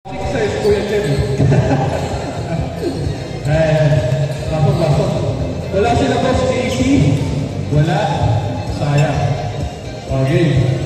Size Kuya Chen. Pasok. Wala sila boss AC. Wala. Sayang. Okay.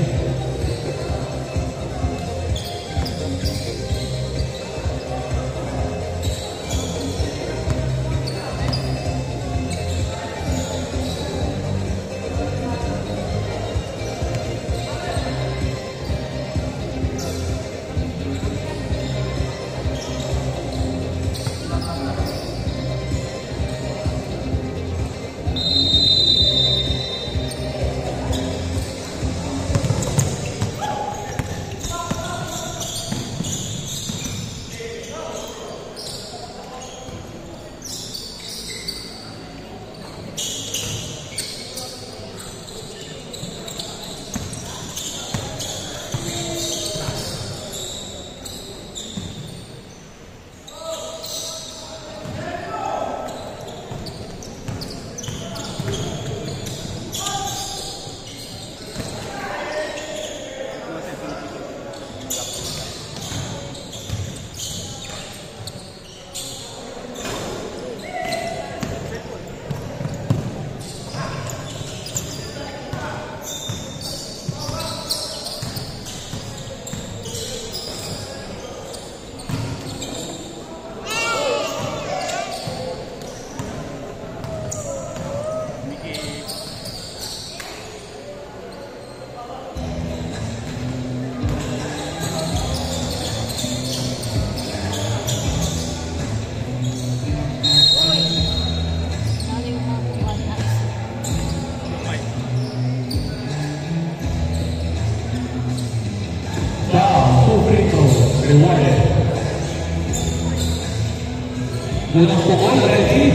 Unang pukol, ready?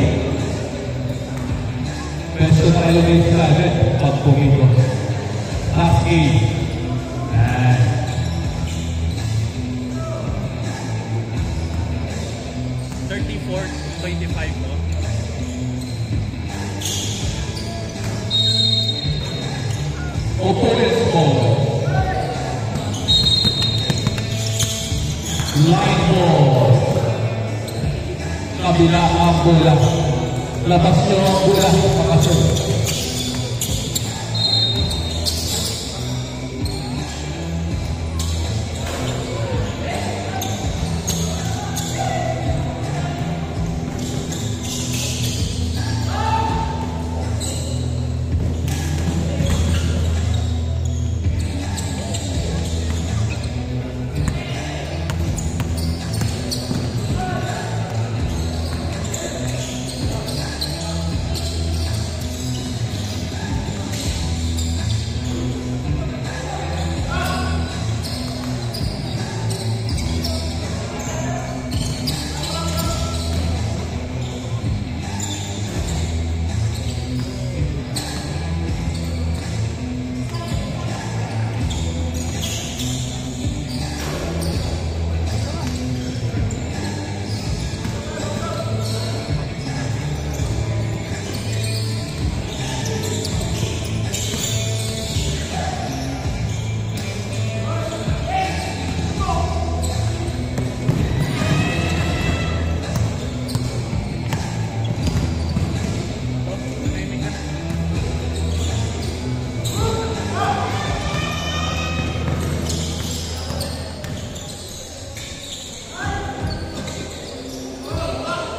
Pwesto na elevate ka agad pag pumiko. Half game. Yan. $34.25 mo. Opponent's ball. Line ball. Kabila ang bola. Labas nyo ang bola. Pakasyon.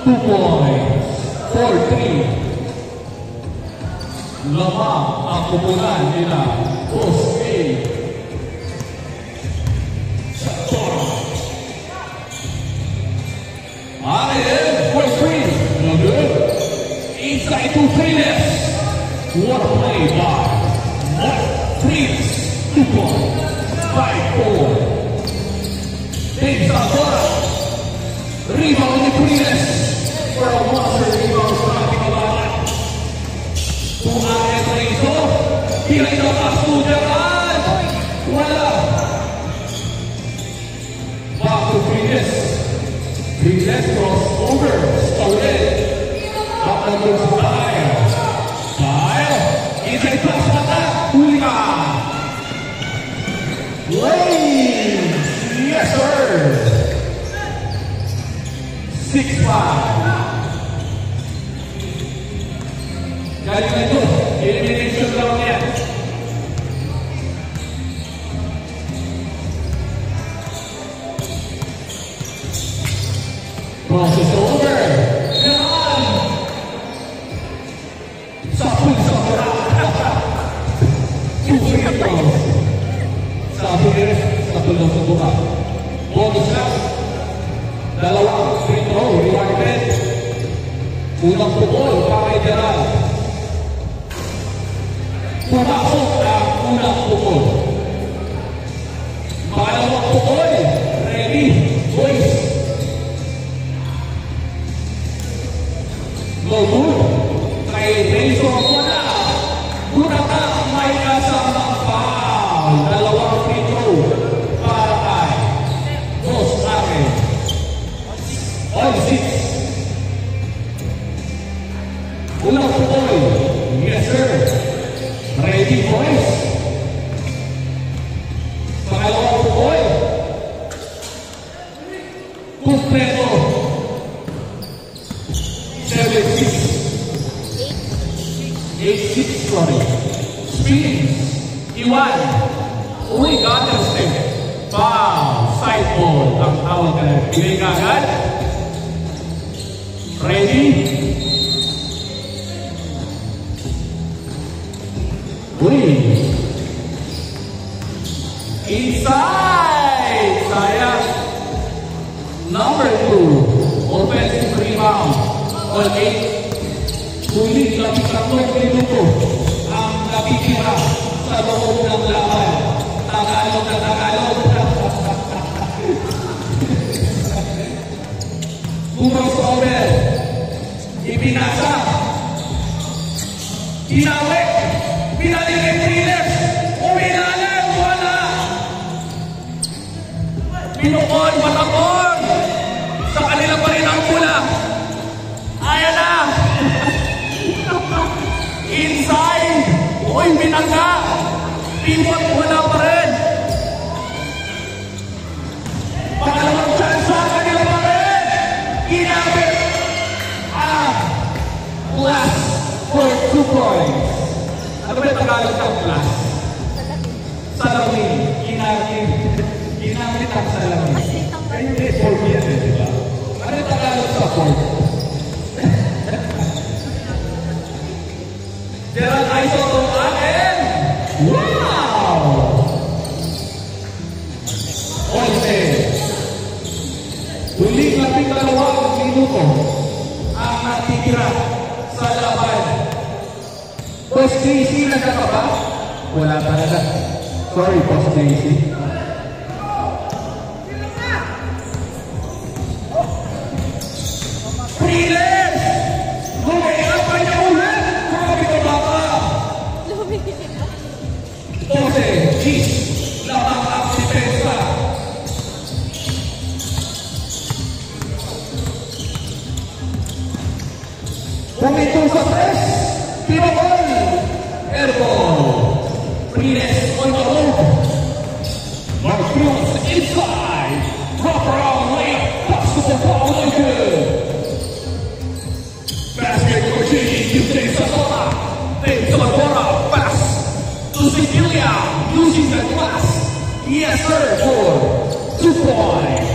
Points, 4-3. Lamang ang pupunan nila, Boss A. Saktora. Ariel, for 3. No good. Inside to Phoenix. What a play by Mark Phoenix. 2 points, 5-4. Dave Saktora. Rebound ni Phoenix. For a monster rebound sa ating kabahan. Tumakas na ito. Pilay na kastudyaan. Wala. Back to Phoenix. Phoenix crossover. Stolen. Back na to Style. Style. Inside pass mata. Huli ka. Wait. Yes, sir. Galing na ito. Elimination round yan. Process over. Yan! Sapul sa mura. 2 free throws. Sapul lang sa mura. Bonus lang. Dalawang free throw. Rewarded. Unang pukol para kay Gerald. Pumasok ang unang pukol. Pangalawang pukol. Ready. Boys. No good. Kay Razor muna. Muna ka may kasamang foul. Dalawang free throw para kay Boss Ake. All 6. Unang pukol. Yes sir. Ready boys. Pangalawang pukol. Kumpleto. 8-6, sorry. Spin. Iwan. Uy, gutter step. Foul. Side ball. Ang tawag ka lang. Pinay ka agad. Ready? Uy. Inside. Sayang. Number 2. Offensive rebound. All 8. Sulit labing 3 minuto ang nakikita sa loob ng laban. Tagalog na Tagalog. Crossover. Ipinasa. Inawit. Pinalik ang Thrillers. Uminalan. Wala. Pinukon. Matakon. Sa kanila pa rin ang pula. Ayan na. Inside! Uy, binangga! Pivot, wala pa rin! Pangalawang chance sa kanila pa rin! Ginamit! Plus for 2 points. Ano ba yung Tagalog ng plus? Salamin. Ginamit ang salamin. Ay, hindi, 4 yan, di ba? Ano yung Tagalog sa 4? Gerald Aiso to akin! Wow! Onse. Huling 12 minuto ang natitira sa laban. Boss JC, nagka ka ba? Wala talaga. Sorry, Boss JC. Thrillers! Lumaya pa niya ulit! Grabe ka baka! 12, 10, lamang ang depensa. Pumito sa press, pinabol, airball. Thrillers on the road. Mark Cruz inside. Drop around layup, pass to the ball, no good. Basket Cortini, using Sasota. Then Salvadora, pass to Sicilia, using the glass. Yes sir, for 2 points.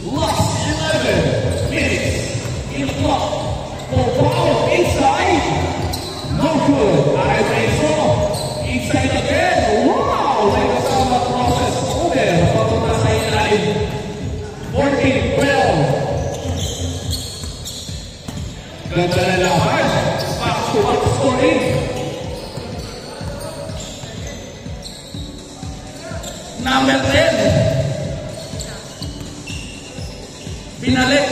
Last 11 minutes in the clock. For foul inside. No good. I think so. Inside again. Wow! May kasama process over. Papunta sa ilalim. 14-12. Ganda na laban. Back-to-back scoring. Number 10. Binalik.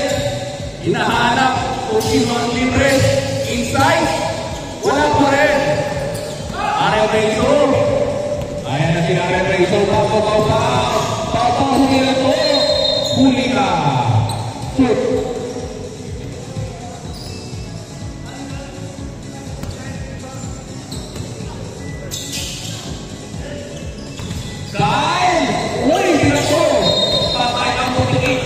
Hinahanap kung sino ang libre. Inside. Wala pa rin. Ariel Razor. Ayan na si Ariel Razor. Papahuli na ito. Huli ka. Shoot. Dahil, uy, hindi na ito. Patay ang puti.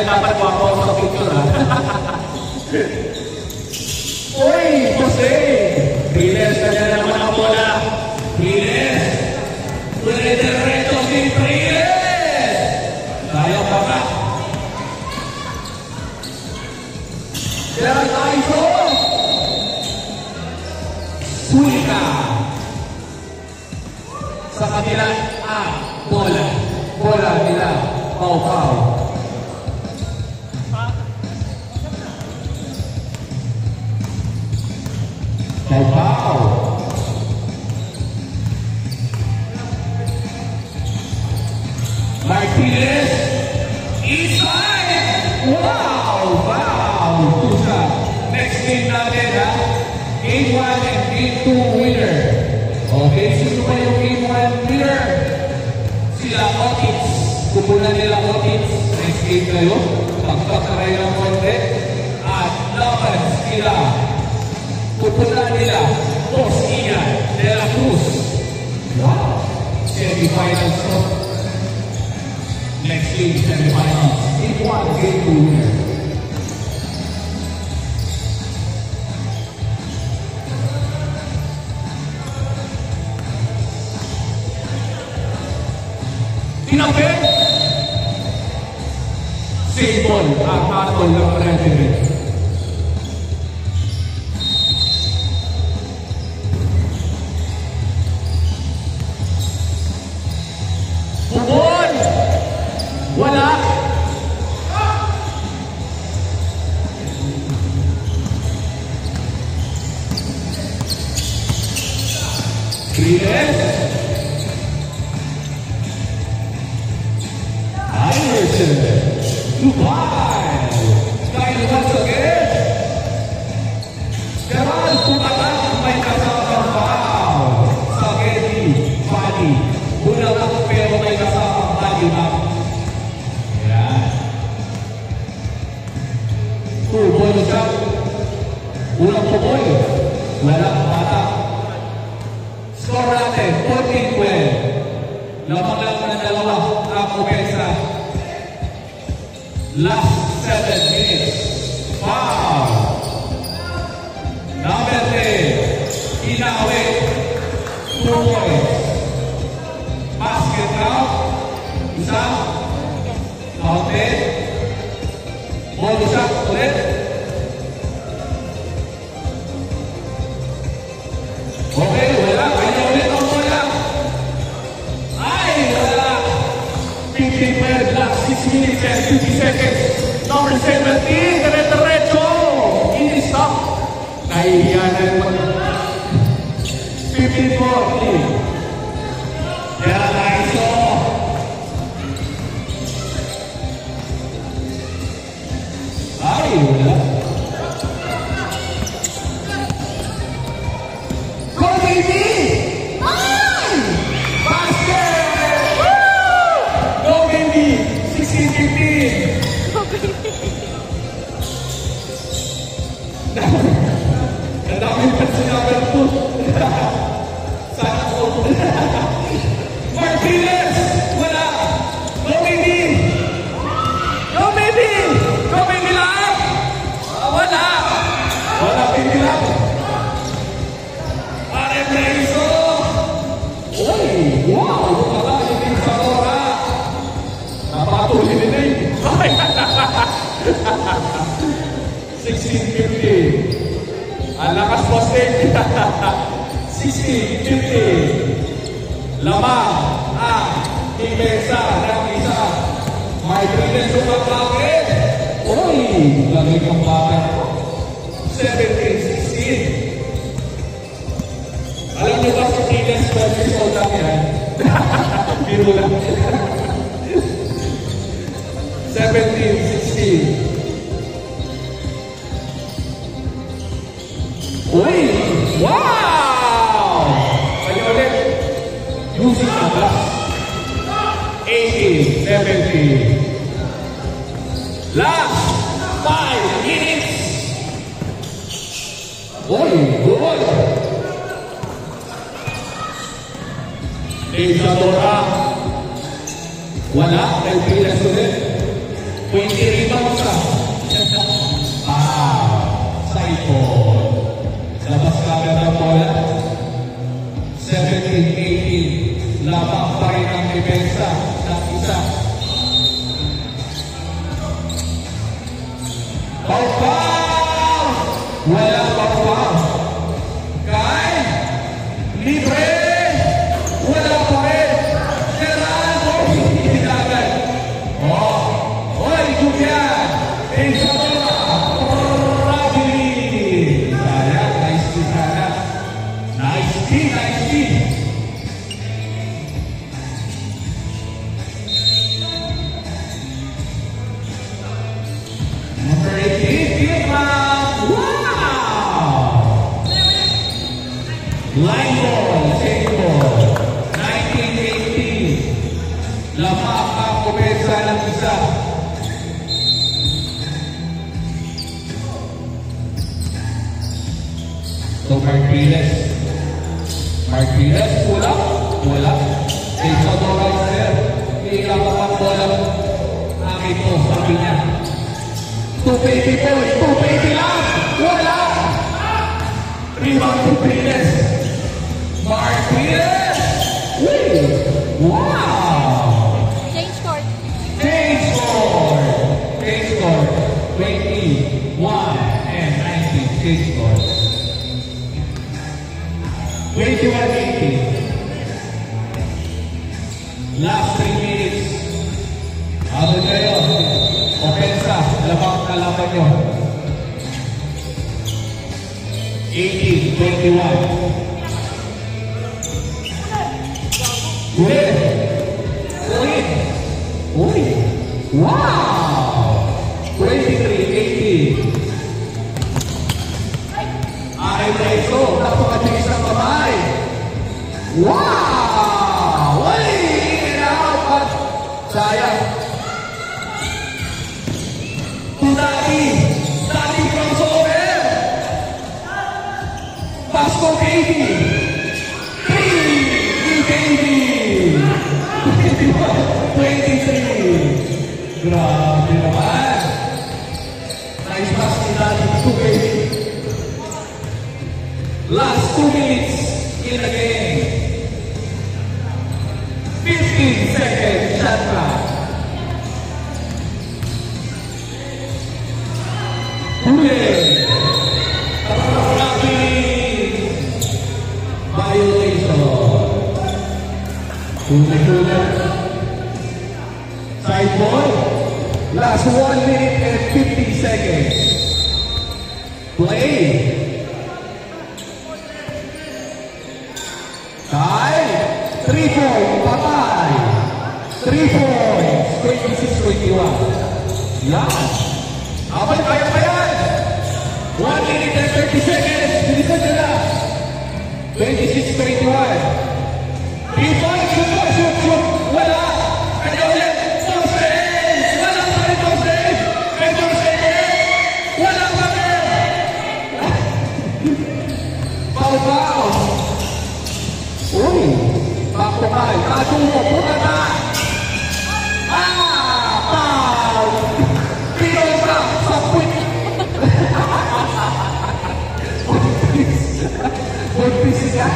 Dahil dapat wako ako sa picture, ha? Uy, Jose! Riles na dyan naman ang bola. Riles! Diretso si Riles! Kaya pa ka? Gerald Aizo! Suika! Sa kanila, bola. Bola nila. Pau-pau. Pau-pau. Martinez. Inside. Wow! Wow! Tusa. Next game natin, ha? Game 1 and Game 2 winner. Okay, sino pa yung Game 1 winner? Sila Otits. Kupunan nila Otits. Next game kayo. Pagpakaray ng konti. At laban sila. Kupunan nila Boss Ian de la Cruz. Wow! Semi-finals to. Next game, semi-finals. Game 1, Game 2 winner. Tinapin! Simple ang hatol ng referee. Bubon! Wala! Riles! Dubai! Kyle once again! Gerald Pumatak may kasamang foul sa Getty Body. Bulalak pero may kasamang body up. Ayan. Two-ball shot. Ulang po-ball. Walang bata. Score natin, 14-12. Lamang lang na dalawa ang opensa. Last 7 minutes. Foul. Number 10. Inawe. 2 points. Basket count. Isa. Counted. Ball shot ulit. Okay, wala. Kanya ulit ang bola. Ay, wala. 15 last 6 minutes and 50 seconds. Number 17, dire-diretso. Ini-stop. Nahihiya na naman. 15-40. Gerald Aizo. Ay, wala. Go, baby! Ay! Basket! Woo! Go, baby! 16-15. Ang dami pa sinabi po. Sana po. Martinez! Wala! Go, baby! Go, baby! Go, baby lang! Wala! Wala, baby lang! Pare Preso! Uy! Wow! Bukala yung sa Tora! Napatuloy din eh! 16-15. Ang lakas posting. 16-15. Lamang ang depensa ng isa. May Martinez umapakit. Uy! Lagi kang bakit. 17-16. Alam niyo ba si Martinez 12 years old lang yan? Biro lang. 17-16. Uy! Wow! Kaya ulit. Using the glass. 18-17. Last 5 minutes. Uy! Good! Isadora. Wala. Nagpilas ulit. 20 rebounds. Wala pa pa. Kay libre. Wala pa rin. Gerardo. Hindi agad. Oh. Oy, Julian. Isadora. Rabi. Sayang. Nice to sana. Nice tea. Nice tea. Number 18. Vietnam. Wow. Line ball. Same ball. 1980. Lamak ang kumensa ng isa. So Martinez. Martinez, wala. Wala. Kay Isadora is there. Ilang ang bola. Akin po, sabi niya. 220 po, 220 lang. Wala. Rebound to Martinez. Martinez. Wow. Change court. Change score. Change score. 21 and 19. Change score. 21-18. Last 3 minutes. Ano kayo? Opensa. Lamang kalaban nyo. 18-21. Ulit. Ulit. Uy. Wow. 23-18. Aray na ito. Napakatilis ng kamay. Wow. Uy. Inaapat. Sayang. Dati. Dati crossover. Pasko Katie. Katie. 23. Grabe naman. Nice pass ni Dati to Katie. Last 2 minutes in the game. 15 seconds shot clock. Huli. Rabi. Violation. Huli. Side ball. Last 1 minute and 50 seconds. Play. Time. 3 points. Patay. 3 points. 26-21. Yan. Abay, kaya pa yan. 1 minute and 30 seconds. Bilisan nyo na. 26-21. 3 points. Shoot. Wala. And ulit. Torres. Wala pa rin Torres. And Torres. Wala pa rin. Foul. Uy. Back to five. Tatung mo. Puta na. Foul. Pinol ka. Sa quick. Buntis ka.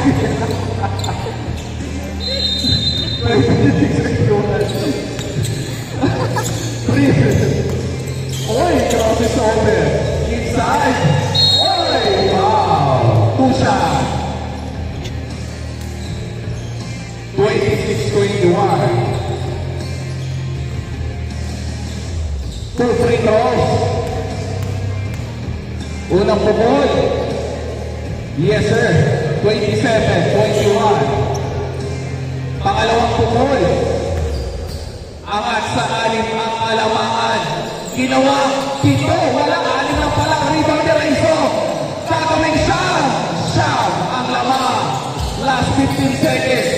Oy, grabe sa over. Inside. Oy, wow. Pusa. 26-21. 2 free throws. Unang pukul. Yes, sir. 27-21. Pangalawang pukul. Angat sa alim ang alamangan. Ginawa 7. Walang alim lang pala. Rebound na Raiso. Gagawin Siyam ang lamang. Last 15 seconds.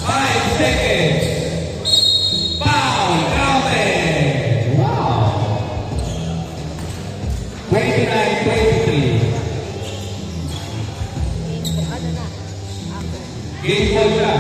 5 seconds. Foul. Counted. Wow. 29-23. Game ball siya.